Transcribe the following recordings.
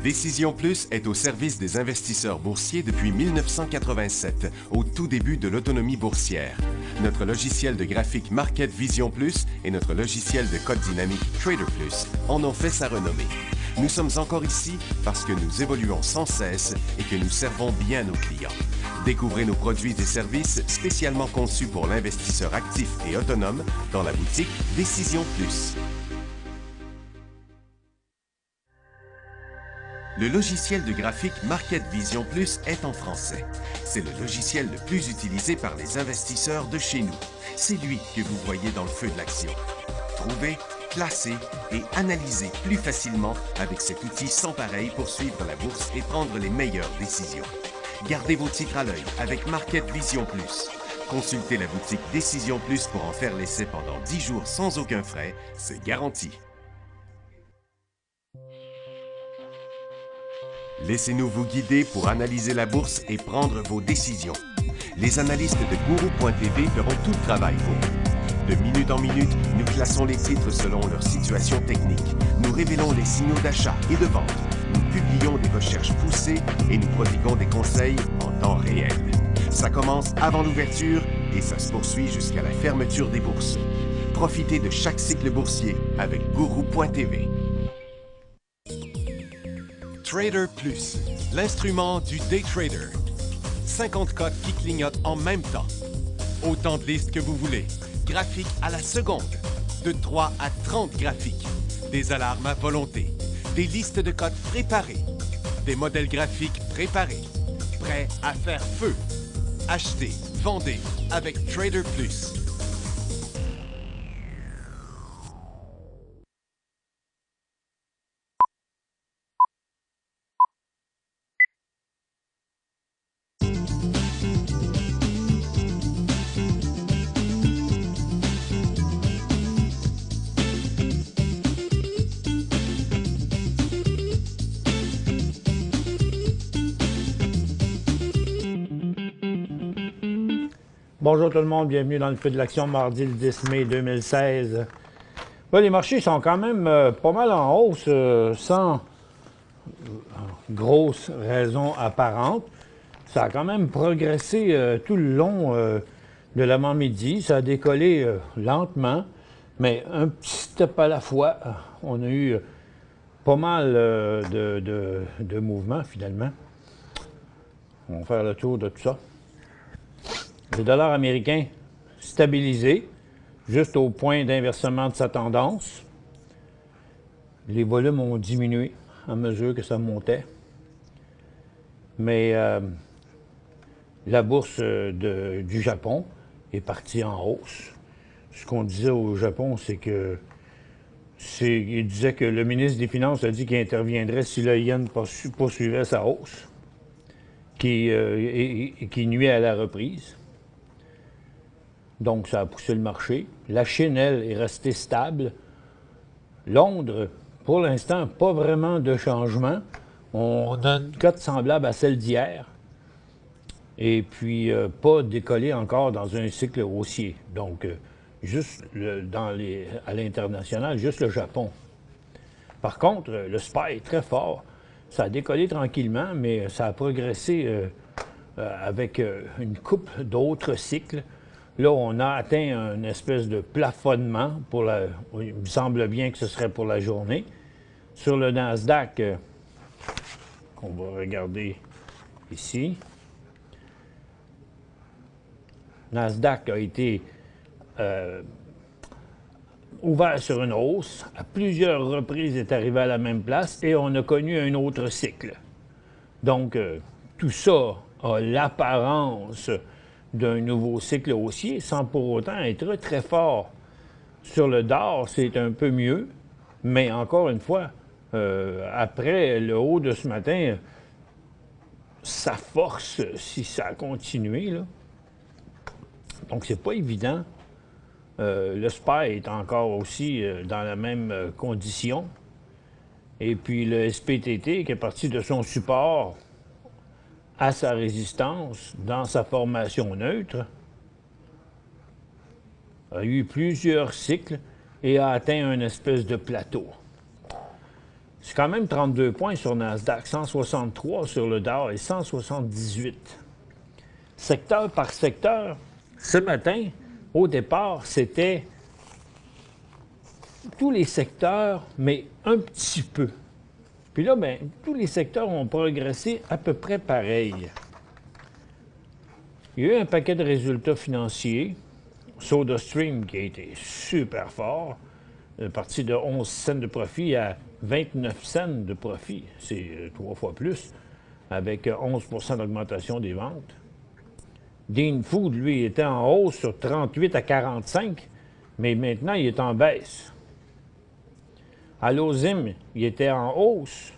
Décision Plus est au service des investisseurs boursiers depuis 1987, au tout début de l'autonomie boursière. Notre logiciel de graphique Market Vision Plus et notre logiciel de code dynamique Trader Plus en ont fait sa renommée. Nous sommes encore ici parce que nous évoluons sans cesse et que nous servons bien nos clients. Découvrez nos produits et services spécialement conçus pour l'investisseur actif et autonome dans la boutique Décision Plus. Le logiciel de graphique Market Vision Plus est en français. C'est le logiciel le plus utilisé par les investisseurs de chez nous. C'est lui que vous voyez dans le feu de l'action. Trouvez, classer et analyser plus facilement avec cet outil sans pareil pour suivre la bourse et prendre les meilleures décisions. Gardez vos titres à l'œil avec Market Vision Plus. Consultez la boutique Décision Plus pour en faire l'essai pendant 10 jours sans aucun frais, c'est garanti. Laissez-nous vous guider pour analyser la bourse et prendre vos décisions. Les analystes de Guru.tv feront tout le travail pour vous. De minute en minute, nous classons les titres selon leur situation technique. Nous révélons les signaux d'achat et de vente. Nous publions des recherches poussées et nous prodiguons des conseils en temps réel. Ça commence avant l'ouverture et ça se poursuit jusqu'à la fermeture des bourses. Profitez de chaque cycle boursier avec Guru.tv. Trader Plus, l'instrument du day trader. 50 codes qui clignotent en même temps. Autant de listes que vous voulez. Graphiques à la seconde. De 3 à 30 graphiques. Des alarmes à volonté. Des listes de codes préparées. Des modèles graphiques préparés. Prêts à faire feu. Achetez, vendez avec Trader Plus. Bonjour tout le monde, bienvenue dans le feu de l'action mardi le 10 mai 2016. Ouais, les marchés sont quand même pas mal en hausse sans grosse raison apparente. Ça a quand même progressé tout le long de l'avant-midi. Ça a décollé lentement, mais un petit step à la fois. On a eu pas mal de mouvements finalement. On va faire le tour de tout ça. Le dollar américain stabilisé, juste au point d'inversement de sa tendance. Les volumes ont diminué à mesure que ça montait. Mais la bourse du Japon est partie en hausse. Ce qu'on disait au Japon, c'est que il disait que le ministre des Finances a dit qu'il interviendrait si le yen poursuivait sa hausse, qui nuit à la reprise. Donc, ça a poussé le marché. La Chine, elle, est restée stable. Londres, pour l'instant, pas vraiment de changement. On a une cote semblable à celle d'hier. Et puis, pas décollé encore dans un cycle haussier. Donc, juste à l'international, juste le Japon. Par contre, le SPY est très fort. Ça a décollé tranquillement, mais ça a progressé avec une couple d'autres cycles. Là, on a atteint une espèce de plafonnement. Il me semble bien que ce serait pour la journée. Sur le Nasdaq, qu'on va regarder ici, Nasdaq a été ouvert sur une hausse. À plusieurs reprises, est arrivé à la même place et on a connu un autre cycle. Donc, tout ça a l'apparence d'un nouveau cycle haussier sans pour autant être très fort. Sur le Dow, c'est un peu mieux, mais encore une fois, après le haut de ce matin, ça force si ça a continué, là. Donc, c'est pas évident. Le SPY est encore aussi dans la même condition. Et puis, le SPTT, qui est parti de son support à sa résistance dans sa formation neutre, a eu plusieurs cycles et a atteint une espèce de plateau. C'est quand même 32 points sur Nasdaq, 163 sur le Dow et 178. Secteur par secteur, ce matin, au départ, c'était tous les secteurs, mais un petit peu. Puis là, bien, tous les secteurs ont progressé à peu près pareil. Il y a eu un paquet de résultats financiers. SodaStream qui a été super fort, parti de 11 cents de profit à 29 cents de profit. C'est 3 fois plus, avec 11 d'augmentation des ventes. Dean Food, lui, était en hausse sur 38 à 45, mais maintenant, il est en baisse. Allozim, il était en hausse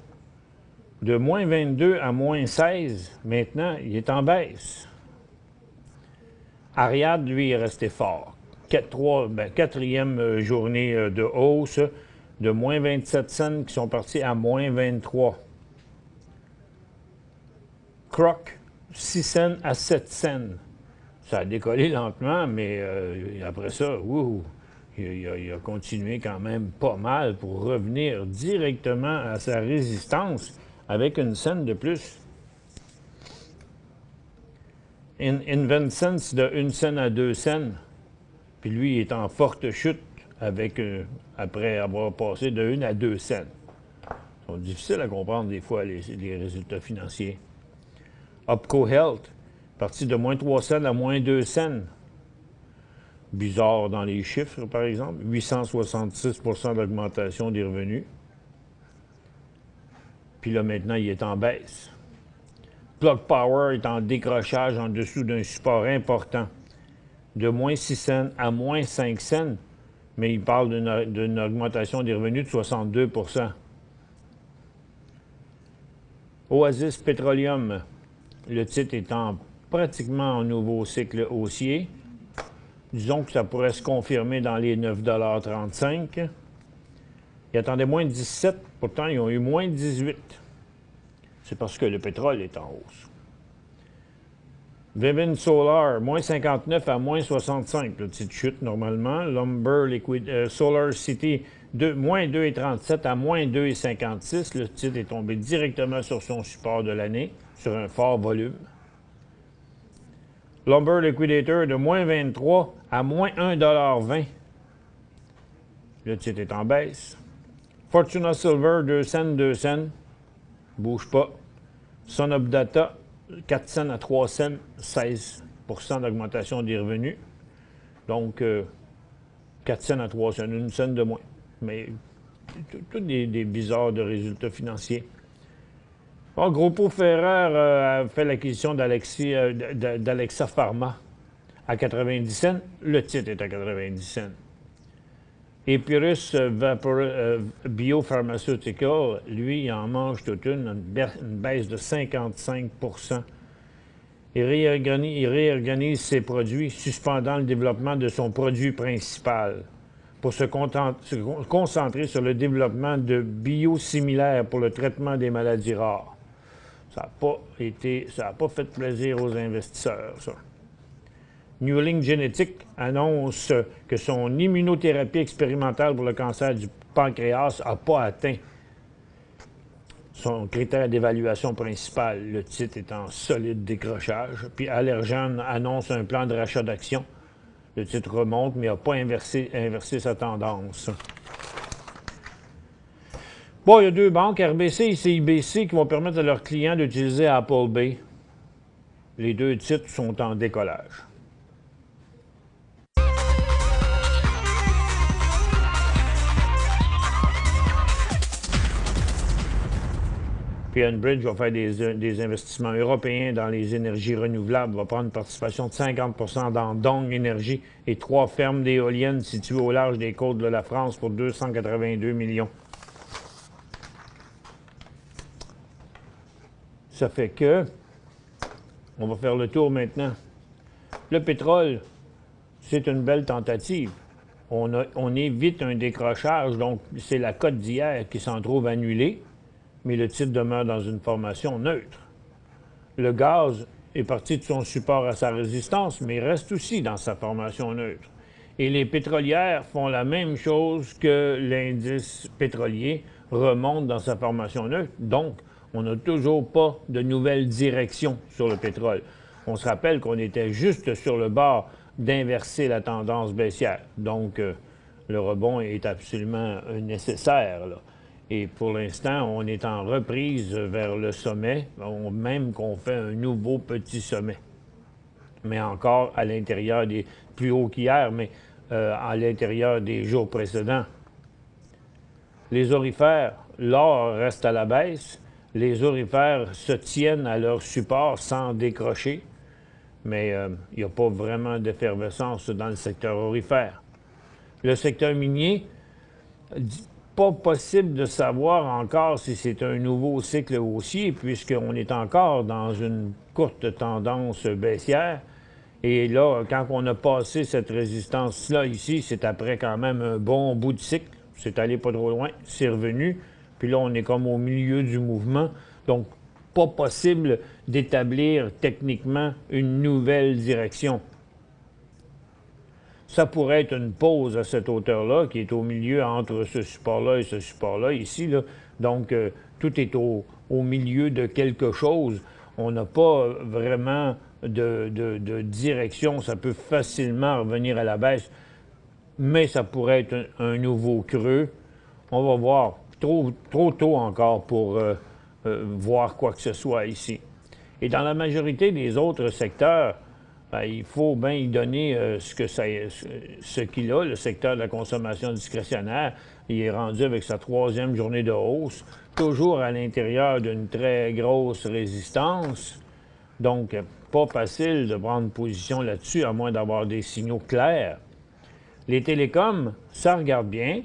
de moins 22 à moins 16. Maintenant, il est en baisse. Ariad, lui, est resté fort. Quatrième journée de hausse de moins 27 cents qui sont partis à moins 23. Croc, 6 cents à 7 cents. Ça a décollé lentement, mais après ça, il a continué quand même pas mal pour revenir directement à sa résistance avec une scène de plus. InventSense de 1 cent à 2 cents. Puis lui, il est en forte chute avec, après avoir passé de 1 à 2 cents. Ils sont difficiles à comprendre des fois, les résultats financiers. Opco Health, parti de moins 3 cents à moins 2 cents. Bizarre dans les chiffres, par exemple. 866 d'augmentation des revenus. Puis là, maintenant, il est en baisse. Plug Power est en décrochage en dessous d'un support important, de moins 6 cents à moins 5 cents, mais il parle d'une augmentation des revenus de 62 %. Oasis Petroleum, le titre est pratiquement en nouveau cycle haussier. Disons que ça pourrait se confirmer dans les 9,35 $. Ils attendaient moins 17, pourtant ils ont eu moins 18. C'est parce que le pétrole est en hausse. Vivint Solar, moins 59 à moins 65, petite chute normalement. Lumber Liquid, Solar City, moins 2,37 à moins 2,56. Le titre est tombé directement sur son support de l'année, sur un fort volume. Lumber Liquidator de moins 23 à moins 1,20 $. Le titre est en baisse. Fortuna Silver, 2 cents, 2 cents. Bouge pas. Son Up Data, 4 cents à 3 cents, 16 % d'augmentation des revenus. Donc, 4 cents à 3 cents, 1 cent de moins. Mais tous des bizarres de résultats financiers. Bon, Grupo Ferrer a fait l'acquisition d'Alexa Pharma à 90 cents. Le titre est à 90 cents. Epirus Biopharmaceutical, lui, il en mange toute une baisse de 55 %. Il réorganise ses produits, suspendant le développement de son produit principal pour se concentrer sur le développement de biosimilaires pour le traitement des maladies rares. Ça n'a pas fait plaisir aux investisseurs, ça. Newlink Genetics annonce que son immunothérapie expérimentale pour le cancer du pancréas n'a pas atteint son critère d'évaluation principal. Le titre est en solide décrochage. Puis Allergan annonce un plan de rachat d'actions. Le titre remonte, mais n'a pas inversé sa tendance. Bon, il y a deux banques, RBC et CIBC, qui vont permettre à leurs clients d'utiliser Apple Pay. Les deux titres sont en décollage. Puis Enbridge va faire des investissements européens dans les énergies renouvelables, va prendre une participation de 50 % dans Dong Énergie et 3 fermes d'éoliennes situées au large des côtes de la France pour 282 millions. Ça fait que, on va faire le tour maintenant. Le pétrole, c'est une belle tentative. On évite un décrochage, donc c'est la cote d'hier qui s'en trouve annulée, mais le titre demeure dans une formation neutre. Le gaz est parti de son support à sa résistance, mais reste aussi dans sa formation neutre. Et les pétrolières font la même chose que l'indice pétrolier, remonte dans sa formation neutre. Donc, on n'a toujours pas de nouvelle direction sur le pétrole. On se rappelle qu'on était juste sur le bord d'inverser la tendance baissière. Donc, le rebond est absolument nécessaire, là. Et pour l'instant, on est en reprise vers le sommet, même qu'on fait un nouveau petit sommet. Mais encore à l'intérieur des plus hauts qu'hier, mais à l'intérieur des jours précédents. Les aurifères, l'or reste à la baisse. Les aurifères se tiennent à leur support sans décrocher. Mais il n'y a pas vraiment d'effervescence dans le secteur aurifère. Le secteur minier, pas possible de savoir encore si c'est un nouveau cycle haussier, puisqu'on est encore dans une courte tendance baissière. Et là, quand on a passé cette résistance-là ici, c'est après quand même un bon bout de cycle. C'est allé pas trop loin, c'est revenu. Puis là, on est comme au milieu du mouvement. Donc, pas possible d'établir techniquement une nouvelle direction. Ça pourrait être une pause à cette hauteur-là, qui est au milieu entre ce support-là et ce support-là, ici, là. Donc, tout est au milieu de quelque chose. On n'a pas vraiment de direction. Ça peut facilement revenir à la baisse, mais ça pourrait être un nouveau creux. On va voir. Trop tôt encore pour voir quoi que ce soit ici. Et dans la majorité des autres secteurs, bien, il faut bien y donner ce qu'il a, le secteur de la consommation discrétionnaire. Il est rendu avec sa 3e journée de hausse, toujours à l'intérieur d'une très grosse résistance. Donc, pas facile de prendre position là-dessus, à moins d'avoir des signaux clairs. Les télécoms, ça regarde bien,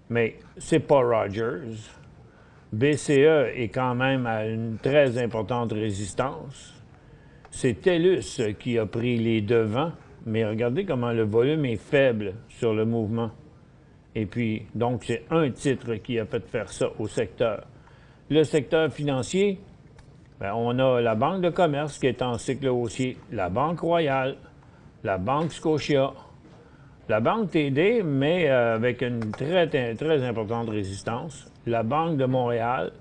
mais c'est pas Rogers. BCE est quand même à une très importante résistance. C'est TELUS qui a pris les devants, mais regardez comment le volume est faible sur le mouvement. Et puis, donc, c'est un titre qui a fait faire ça au secteur. Le secteur financier, bien, on a la Banque de commerce qui est en cycle haussier, la Banque Royale, la Banque Scotia, la Banque TD, mais avec une très importante résistance, la Banque de Montréal,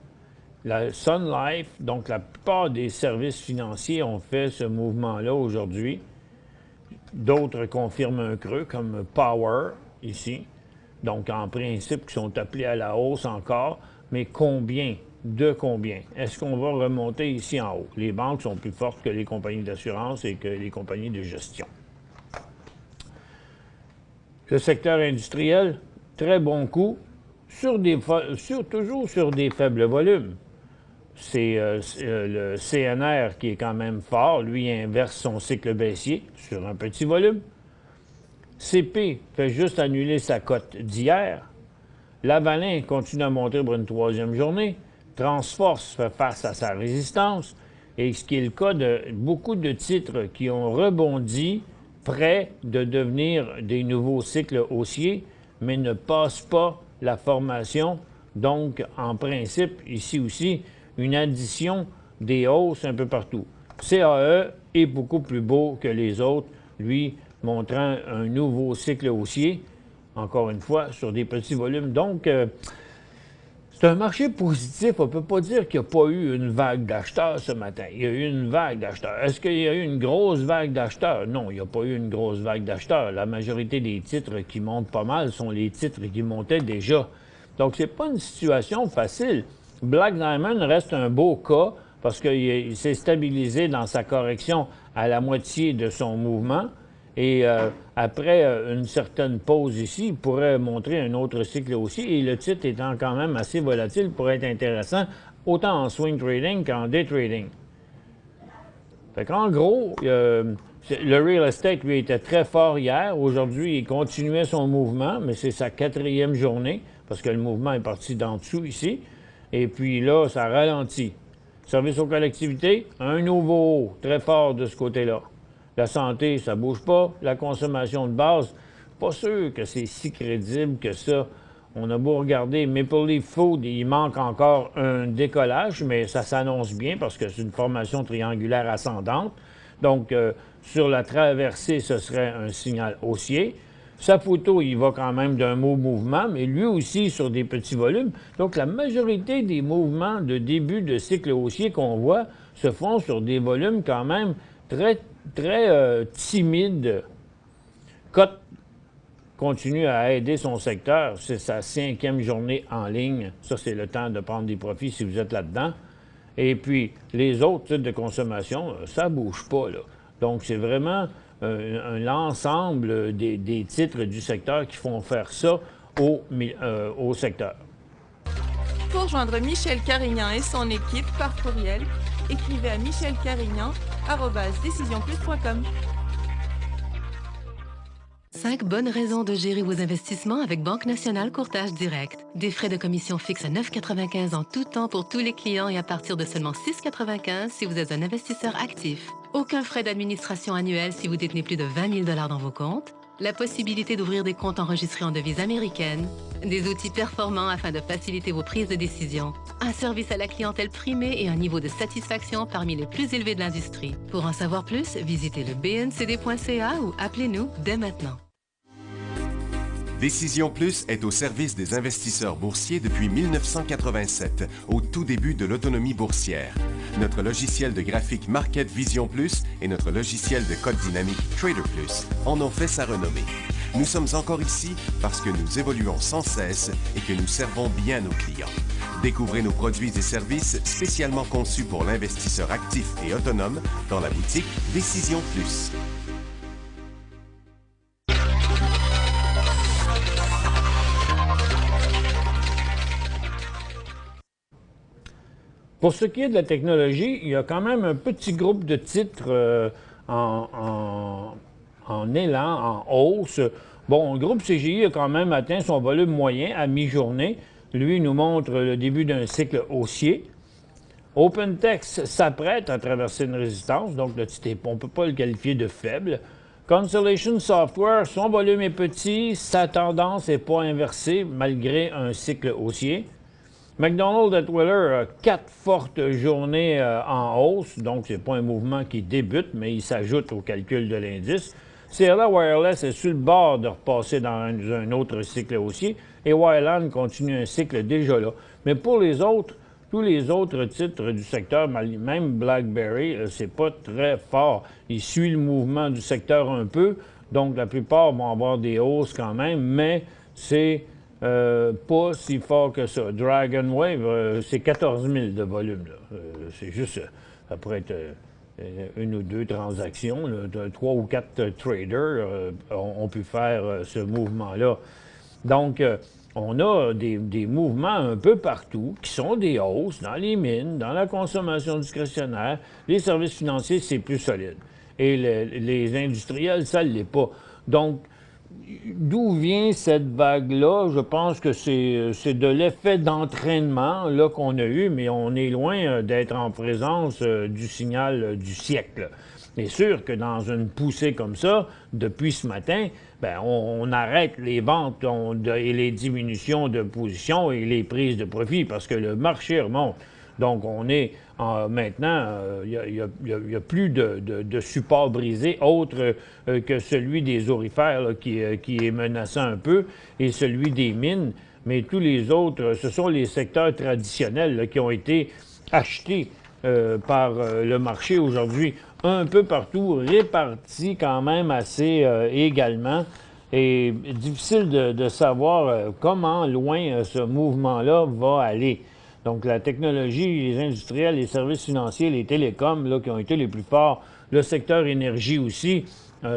la Sun Life, donc la plupart des services financiers ont fait ce mouvement-là aujourd'hui. D'autres confirment un creux, comme Power, ici. Donc, en principe, qui sont appelés à la hausse encore, mais combien? De combien? Est-ce qu'on va remonter ici en haut? Les banques sont plus fortes que les compagnies d'assurance et que les compagnies de gestion. Le secteur industriel, très bon coup, toujours sur des faibles volumes. C'est le CNR qui est quand même fort. Lui, inverse son cycle baissier sur un petit volume. CP fait juste annuler sa cote d'hier. Lavalin continue à monter pour une 3e journée. Transforce fait face à sa résistance. Et ce qui est le cas de beaucoup de titres qui ont rebondi, prêts de devenir des nouveaux cycles haussiers, mais ne passent pas la formation. Donc, en principe, ici aussi, une addition des hausses un peu partout. CAE est beaucoup plus beau que les autres, lui montrant un nouveau cycle haussier, encore une fois, sur des petits volumes. Donc, c'est un marché positif. On ne peut pas dire qu'il n'y a pas eu une vague d'acheteurs ce matin. Il y a eu une vague d'acheteurs. Est-ce qu'il y a eu une grosse vague d'acheteurs? Non, il n'y a pas eu une grosse vague d'acheteurs. La majorité des titres qui montent pas mal sont les titres qui montaient déjà. Donc, c'est pas une situation facile. Black Diamond reste un beau cas parce qu'il s'est stabilisé dans sa correction à la moitié de son mouvement. Et après une certaine pause ici, il pourrait montrer un autre cycle haussier. Et le titre étant quand même assez volatile, pourrait être intéressant, autant en swing trading qu'en day trading. Fait qu'en gros, le real estate, lui, était très fort hier. Aujourd'hui, il continuait son mouvement, mais c'est sa 4e journée, parce que le mouvement est parti d'en dessous ici. Et puis là, ça ralentit. Service aux collectivités, un nouveau haut, très fort de ce côté-là. La santé, ça ne bouge pas. La consommation de base, pas sûr que c'est si crédible que ça. On a beau regarder Maple Leaf Food, il manque encore un décollage, mais ça s'annonce bien parce que c'est une formation triangulaire ascendante. Donc, sur la traversée, ce serait un signal haussier. Saputo, il va quand même d'un mot mouvement, mais lui aussi sur des petits volumes. Donc, la majorité des mouvements de début de cycle haussier qu'on voit se font sur des volumes quand même très timides. Cote continue à aider son secteur. C'est sa 5e journée en ligne. Ça, c'est le temps de prendre des profits si vous êtes là-dedans. Et puis, les autres titres de consommation, ça ne bouge pas, là. Donc, c'est vraiment l'ensemble des titres du secteur qui font faire ça au secteur. Pour joindre Michel Carignan et son équipe par courriel, écrivez à michelcarignan@decisionplus.com. 5 bonnes raisons de gérer vos investissements avec Banque Nationale Courtage Direct. Des frais de commission fixes à 9,95 en tout temps pour tous les clients et à partir de seulement 6,95 si vous êtes un investisseur actif. Aucun frais d'administration annuel si vous détenez plus de 20 000 $ dans vos comptes. La possibilité d'ouvrir des comptes enregistrés en devise américaine. Des outils performants afin de faciliter vos prises de décision. Un service à la clientèle primé et un niveau de satisfaction parmi les plus élevés de l'industrie. Pour en savoir plus, visitez le bncd.ca ou appelez-nous dès maintenant. Décision Plus est au service des investisseurs boursiers depuis 1987, au tout début de l'autonomie boursière. Notre logiciel de graphique Market Vision Plus et notre logiciel de code dynamique Trader Plus en ont fait sa renommée. Nous sommes encore ici parce que nous évoluons sans cesse et que nous servons bien nos clients. Découvrez nos produits et services spécialement conçus pour l'investisseur actif et autonome dans la boutique Décision Plus. Pour ce qui est de la technologie, il y a quand même un petit groupe de titres en élan, en hausse. Bon, le groupe CGI a quand même atteint son volume moyen à mi-journée. Lui, il nous montre le début d'un cycle haussier. OpenText s'apprête à traverser une résistance, donc le titre, on ne peut pas le qualifier de faible. Constellation Software, son volume est petit, sa tendance n'est pas inversée malgré un cycle haussier. McDonald's Atwiller a 4 fortes journées en hausse, donc ce n'est pas un mouvement qui débute, mais il s'ajoute au calcul de l'indice. CLA Wireless est sur le bord de repasser dans un autre cycle haussier et Wireland continue un cycle déjà là. Mais pour les autres, tous les autres titres du secteur, même BlackBerry, c'est pas très fort. Il suit le mouvement du secteur un peu, donc la plupart vont avoir des hausses quand même, mais c'est pas si fort que ça. Dragon Wave, c'est 14 000 de volume. C'est juste, ça pourrait être une ou deux transactions. Là, 3 ou 4 traders ont pu faire ce mouvement-là. Donc, on a des mouvements un peu partout qui sont des hausses dans les mines, dans la consommation discrétionnaire. Les services financiers, c'est plus solide. Et les industriels, ça ne l'est pas. Donc, d'où vient cette vague-là? Je pense que c'est de l'effet d'entraînement là, qu'on a eu, mais on est loin d'être en présence du signal du siècle. C'est sûr que dans une poussée comme ça, depuis ce matin, ben, on arrête les ventes et les diminutions de position et les prises de profit parce que le marché remonte. Donc, on est maintenant, il n'y a plus de support brisé autre que celui des aurifères là, qui est menaçant un peu et celui des mines. Mais tous les autres, ce sont les secteurs traditionnels là, qui ont été achetés par le marché aujourd'hui, un peu partout, répartis quand même assez également. Et difficile de savoir comment loin ce mouvement-là va aller. Donc, la technologie, les industriels, les services financiers, les télécoms, là, qui ont été les plus forts, le secteur énergie aussi,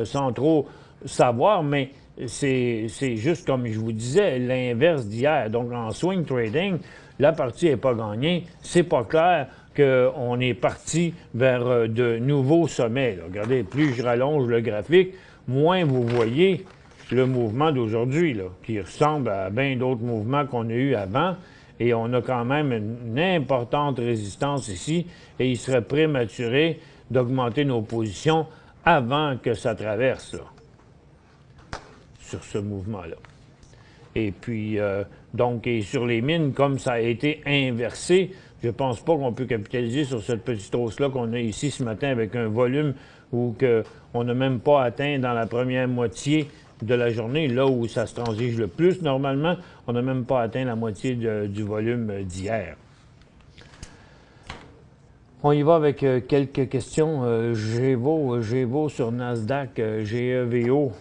sans trop savoir, mais c'est juste, comme je vous disais, l'inverse d'hier. Donc, en swing trading, la partie n'est pas gagnée. C'est pas clair qu'on est parti vers de nouveaux sommets. Là. Regardez, plus je rallonge le graphique, moins vous voyez le mouvement d'aujourd'hui, là, qui ressemble à bien d'autres mouvements qu'on a eus avant. Et on a quand même une importante résistance ici et il serait prématuré d'augmenter nos positions avant que ça traverse, là, sur ce mouvement-là. Et puis, donc, et sur les mines, comme ça a été inversé, je ne pense pas qu'on peut capitaliser sur cette petite hausse-là qu'on a ici ce matin avec un volume où on n'a même pas atteint dans la première moitié de la journée, là où ça se transige le plus. Normalement, on n'a même pas atteint la moitié du volume d'hier. On y va avec quelques questions. GEVO sur Nasdaq, GEVO.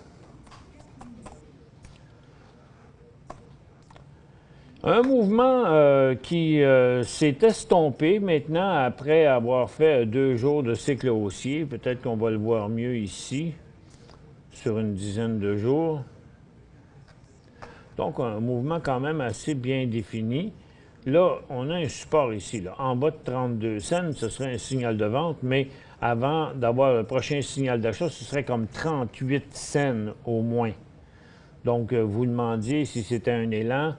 Un mouvement qui s'est estompé maintenant après avoir fait 2 jours de cycle haussier. Peut-être qu'on va le voir mieux ici, sur une dizaine de jours. Donc, un mouvement quand même assez bien défini. Là, on a un support ici. Là. En bas de 32 cents, ce serait un signal de vente, mais avant d'avoir le prochain signal d'achat, ce serait comme 38 cents au moins. Donc, vous demandiez si c'était un élan.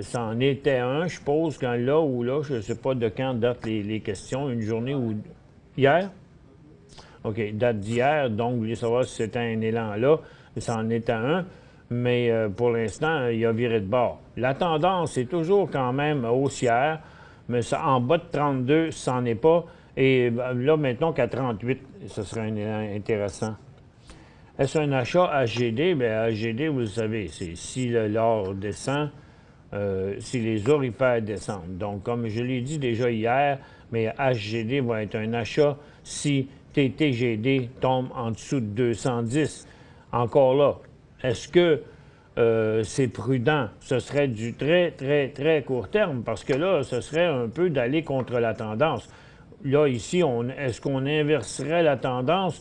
Ça en était un, je suppose, quand là ou là, je ne sais pas de quand datent les questions, une journée ou... Hier? OK, date d'hier, donc vous voulez savoir si c'était un élan là, ça en était un, mais pour l'instant, il a viré de bord. La tendance est toujours quand même haussière, mais ça, en bas de 32, ça n'en est pas, et là, maintenant qu'à 38, ce serait un élan intéressant. Est-ce un achat HGD? Bien, HGD, vous le savez, c'est si l'or descend, si les orifères descendent. Donc, comme je l'ai dit déjà hier, mais HGD va être un achat si TTGD tombe en dessous de 210. Encore là, est-ce que c'est prudent? Ce serait du très, très, très court terme, parce que là, ce serait un peu d'aller contre la tendance. Là, ici, est-ce qu'on inverserait la tendance?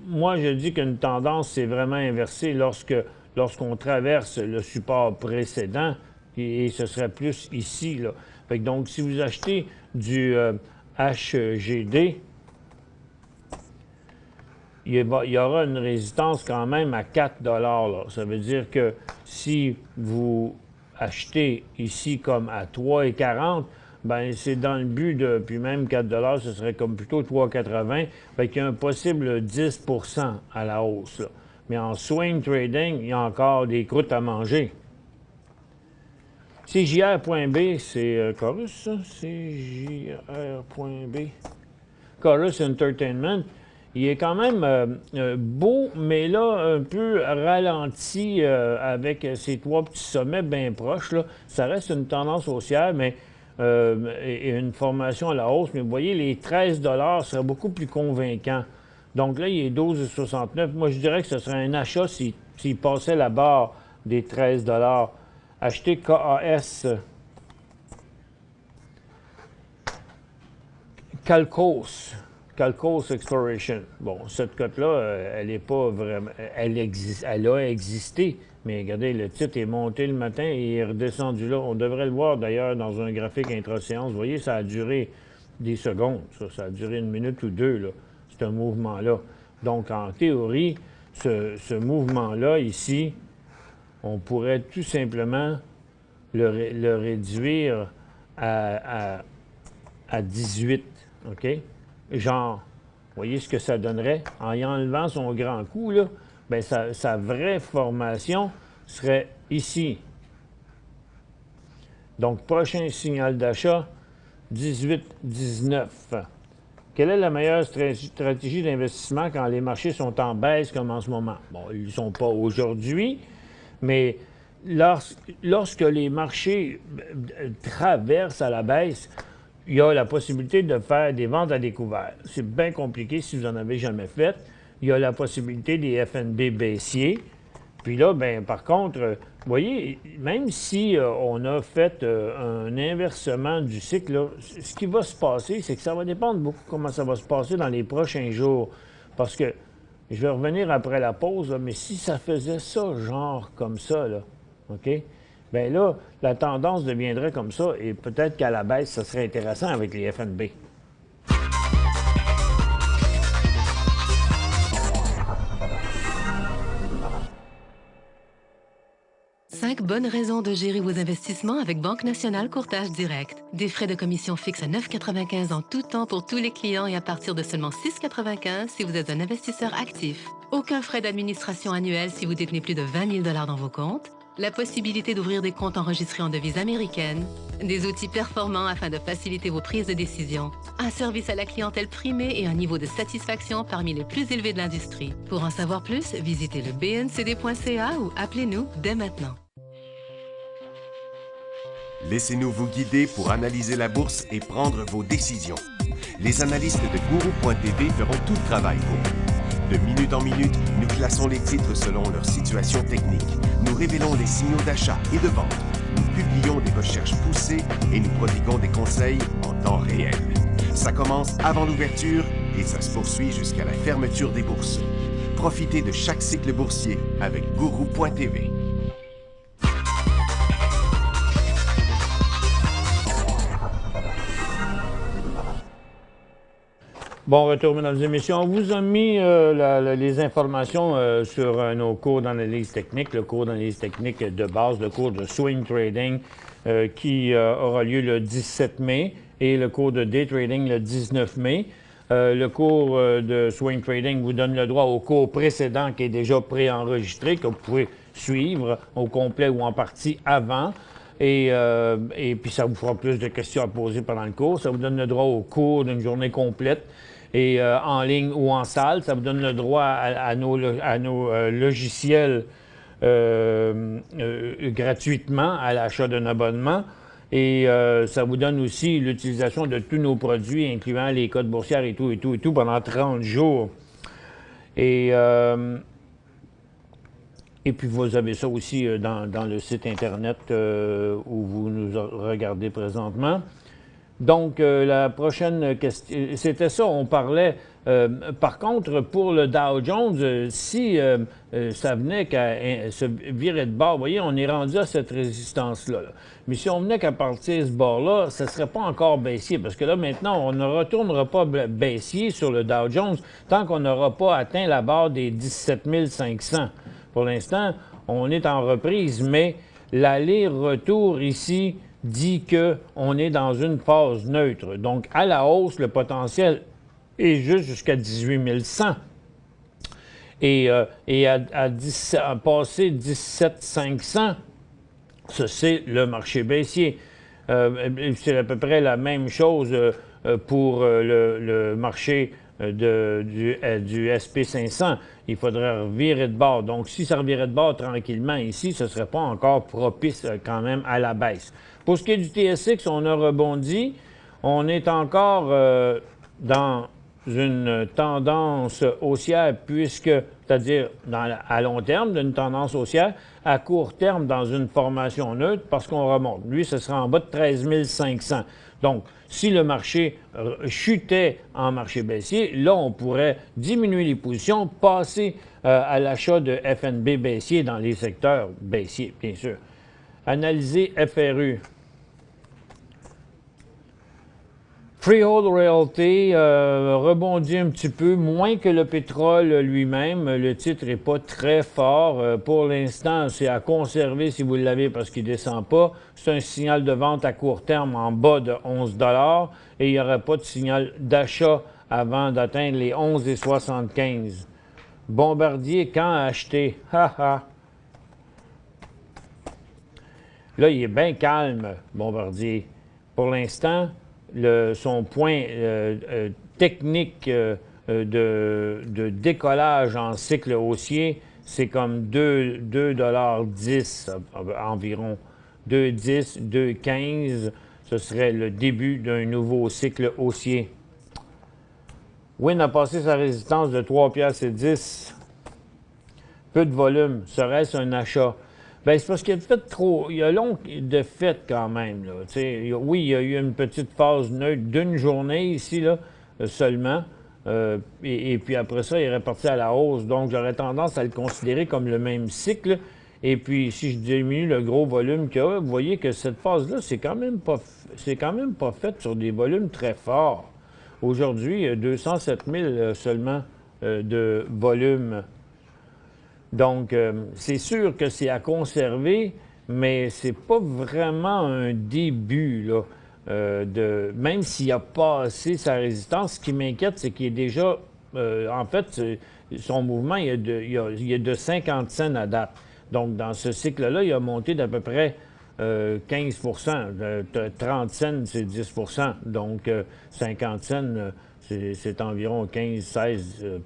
Moi, je dis qu'une tendance, c'est vraiment inversé lorsqu'on traverse le support précédent, et ce serait plus ici, là. Fait que donc, si vous achetez du HGD, il y aura une résistance quand même à 4 là. Ça veut dire que si vous achetez ici comme à 3,40, bien, c'est dans le but de, puis même 4 ce serait comme plutôt 3,80. Fait qu'il y a un possible 10 à la hausse, là. Mais en swing trading, il y a encore des croûtes à manger. CJR.B, c'est Chorus, ça? CJR.B. Chorus Entertainment. Il est quand même beau, mais là, un peu ralenti avec ses 3 petits sommets bien proches. Là. Ça reste une tendance haussière, mais et une formation à la hausse. Mais vous voyez, les 13 seraient beaucoup plus convaincants. Donc là, il est 12,69. Moi, je dirais que ce serait un achat s'il passait la barre des 13 Acheter KAS. Calcos Exploration. Bon, cette cote-là, elle n'est pas vraiment... Elle a existé, mais regardez, le titre est monté le matin et est redescendu là. On devrait le voir d'ailleurs dans un graphique intra-séance. Vous voyez, ça a duré des secondes. Ça a duré 1 minute ou 2, là, ce mouvement-là. Donc, en théorie, ce mouvement-là, ici, on pourrait tout simplement le réduire à 18, OK? Genre, vous voyez ce que ça donnerait? En y enlevant son grand coup, là, bien, sa vraie formation serait ici. Donc, prochain signal d'achat, 18-19. Quelle est la meilleure stratégie d'investissement quand les marchés sont en baisse comme en ce moment? Bon, ils ne sont pas aujourd'hui, mais lorsque les marchés traversent à la baisse, il y a la possibilité de faire des ventes à découvert. C'est bien compliqué si vous n'en avez jamais fait. Il y a la possibilité des FNB baissiers. Puis là, bien, par contre, vous voyez, même si on a fait un inversement du cycle, là, ce qui va se passer, c'est que ça va dépendre beaucoup comment ça va se passer dans les prochains jours. Parce que, je vais revenir après la pause, là, mais si ça faisait ça, genre comme ça, là, OK? Bien là, la tendance deviendrait comme ça, et peut-être qu'à la baisse, ça serait intéressant avec les FNB. Cinq bonnes raisons de gérer vos investissements avec Banque Nationale Courtage Direct. Des frais de commission fixes à 9,95 en tout temps pour tous les clients et à partir de seulement 6,95 si vous êtes un investisseur actif. Aucun frais d'administration annuel si vous détenez plus de 20 000 $ dans vos comptes. la possibilité d'ouvrir des comptes enregistrés en devise américaine, des outils performants afin de faciliter vos prises de décision, un service à la clientèle primé et un niveau de satisfaction parmi les plus élevés de l'industrie. Pour en savoir plus, visitez le bncd.ca ou appelez-nous dès maintenant. Laissez-nous vous guider pour analyser la bourse et prendre vos décisions. Les analystes de Guru.tv feront tout le travail pour vous. De minute en minute, nous classons les titres selon leur situation technique. Nous révélons les signaux d'achat et de vente. Nous publions des recherches poussées et nous prodiguons des conseils en temps réel. Ça commence avant l'ouverture et ça se poursuit jusqu'à la fermeture des bourses. Profitez de chaque cycle boursier avec Guru.tv. Bon retour, mesdames et messieurs. On vous a mis les informations sur nos cours d'analyse technique, le cours d'analyse technique de base, le cours de swing trading qui aura lieu le 17 mai et le cours de day trading le 19 mai. Le cours de swing trading vous donne le droit au cours précédent qui est déjà préenregistré, que vous pouvez suivre au complet ou en partie avant. Et puis ça vous fera plus de questions à poser pendant le cours. Ça vous donne le droit au cours d'une journée complète. Et en ligne ou en salle, ça vous donne le droit à nos logiciels gratuitement à l'achat d'un abonnement. Et ça vous donne aussi l'utilisation de tous nos produits, incluant les codes boursières et tout, pendant 30 jours. Et puis, vous avez ça aussi dans le site Internet où vous nous regardez présentement. Donc, la prochaine question, c'était ça, on parlait. Par contre, pour le Dow Jones, si ça venait qu'à se virer de bord, vous voyez, on est rendu à cette résistance-là. Là. Mais si on venait qu'à partir de ce bord-là, ça ne serait pas encore baissier, parce que là, maintenant, on ne retournera pas baissier sur le Dow Jones tant qu'on n'aura pas atteint la barre des 17 500. Pour l'instant, on est en reprise, mais l'aller-retour ici dit qu'on est dans une phase neutre. Donc, à la hausse, le potentiel est juste jusqu'à 18 100. Et à passer 17 500, ça, c'est le marché baissier. C'est à peu près la même chose pour le marché du SP500. Il faudrait revirer de bord. Donc, si ça revirait de bord tranquillement ici, ce ne serait pas encore propice quand même à la baisse. Pour ce qui est du TSX, on a rebondi. On est encore dans une tendance haussière, puisque, c'est-à-dire à long terme, d'une tendance haussière, à court terme, dans une formation neutre, parce qu'on remonte. Lui, ce sera en bas de 13 500. Donc, si le marché chutait en marché baissier, là, on pourrait diminuer les positions, passer à l'achat de FNB baissier dans les secteurs baissiers, bien sûr. Analyser FRU. Freehold Realty rebondit un petit peu, moins que le pétrole lui-même. Le titre n'est pas très fort. Pour l'instant, c'est à conserver si vous l'avez parce qu'il ne descend pas. C'est un signal de vente à court terme en bas de 11 $ et il n'y aura pas de signal d'achat avant d'atteindre les 11,75. Bombardier, quand acheter? Là, il est bien calme, Bombardier. Pour l'instant, son point technique de décollage en cycle haussier, c'est comme 2,10 environ. 2,10, 2,15, ce serait le début d'un nouveau cycle haussier. Win a passé sa résistance de 3,10 $. Peu de volume. Serait-ce un achat? Bien, c'est parce qu'il a fait trop. Il y a long de fait quand même. Là. Oui, il y a eu une petite phase neutre d'une journée ici, là, seulement. Et puis après ça, il est reparti à la hausse. Donc, j'aurais tendance à le considérer comme le même cycle. Et puis, si je diminue le gros volume qu'il y a, vous voyez que cette phase-là, c'est quand même pas fait sur des volumes très forts. Aujourd'hui, il y a 207 000 seulement de volume. Donc, c'est sûr que c'est à conserver, mais c'est pas vraiment un début, là, même s'il a passé sa résistance. Ce qui m'inquiète, c'est qu'il est déjà, en fait, son mouvement, il y a de 50 cents à date. Donc, dans ce cycle-là, il a monté d'à peu près 15 30 cents, c'est 10 donc 50 cents, c'est environ 15-16 j'ai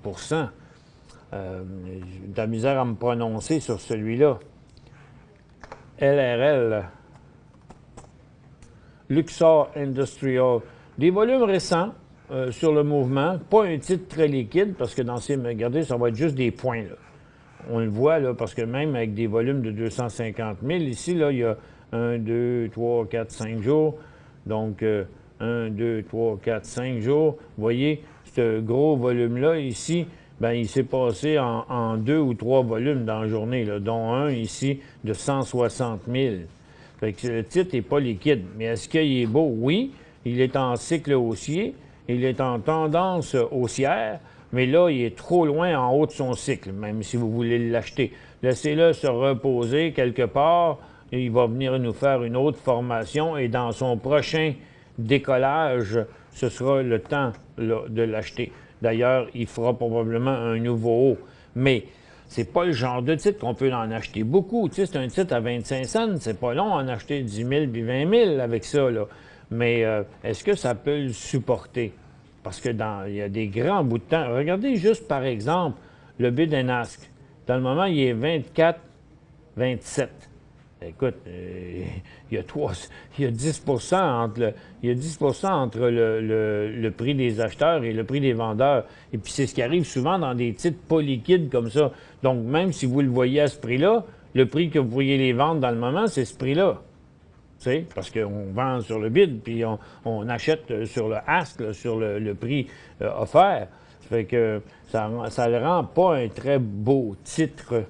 de la misère à me prononcer sur celui-là. LRL, Luxor Industrial. Des volumes récents sur le mouvement, pas un titre très liquide, parce que dans ces... Regardez, ça va être juste des points, là. On le voit, là, parce que même avec des volumes de 250 000, ici, là, il y a 1, 2, 3, 4, 5 jours. Donc, 1, 2, 3, 4, 5 jours. Vous voyez, ce gros volume-là, ici, bien, il s'est passé en 2 ou 3 volumes dans la journée, là, dont un ici de 160 000. Fait que le titre n'est pas liquide. Mais est-ce qu'il est beau? Oui. Il est en cycle haussier. Il est en tendance haussière. Mais là, il est trop loin en haut de son cycle, même si vous voulez l'acheter. Laissez-le se reposer quelque part. Et il va venir nous faire une autre formation. Et dans son prochain décollage, ce sera le temps là, de l'acheter. D'ailleurs, il fera probablement un nouveau haut. Mais c'est pas le genre de titre qu'on peut en acheter beaucoup. Tu sais, c'est un titre à 25 cents. C'est pas long en acheter 10 000 puis 20 000 avec ça, là. Mais est-ce que ça peut le supporter? Parce que il y a des grands bouts de temps. Regardez juste, par exemple, le bid and ask. Dans le moment, il est 24, 27. Écoute, il y a 10 entre le prix des acheteurs et le prix des vendeurs. Et puis, c'est ce qui arrive souvent dans des titres pas liquides comme ça. Donc, même si vous le voyez à ce prix-là, le prix que vous pourriez les vendre dans le moment, c'est ce prix-là. Tu sais, parce qu'on vend sur le bid, puis on achète sur le ask, là, sur le prix offert. Ça fait que ça ne le rend pas un très beau titre.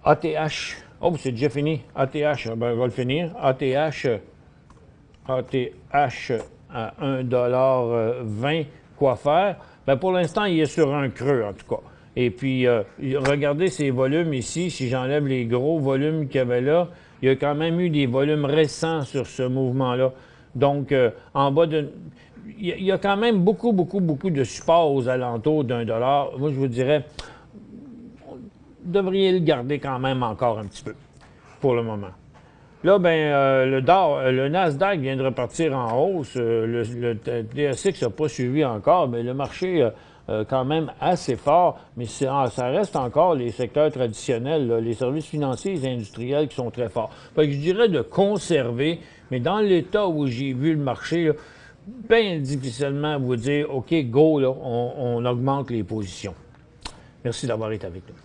ATH. Oh, c'est déjà fini. ATH, ben, on va le finir. ATH à 1,20 $. Quoi faire? Bien, pour l'instant, il est sur un creux, en tout cas. Et puis, regardez ces volumes ici. Si j'enlève les gros volumes qu'il y avait là, il y a quand même eu des volumes récents sur ce mouvement-là. Donc, en bas de... Il y a quand même beaucoup de support aux alentours d'1 $. Moi, je vous dirais, vous devriez le garder quand même encore un petit peu, pour le moment. Là, bien, le Nasdaq vient de repartir en hausse. Le TSX n'a pas suivi encore, mais le marché... quand même assez fort, mais ça reste encore les secteurs traditionnels, là, les services financiers et industriels qui sont très forts. Fait que je dirais de conserver, mais dans l'état où j'ai vu le marché, là, bien difficilement vous dire, OK, go, là, on augmente les positions. Merci d'avoir été avec nous.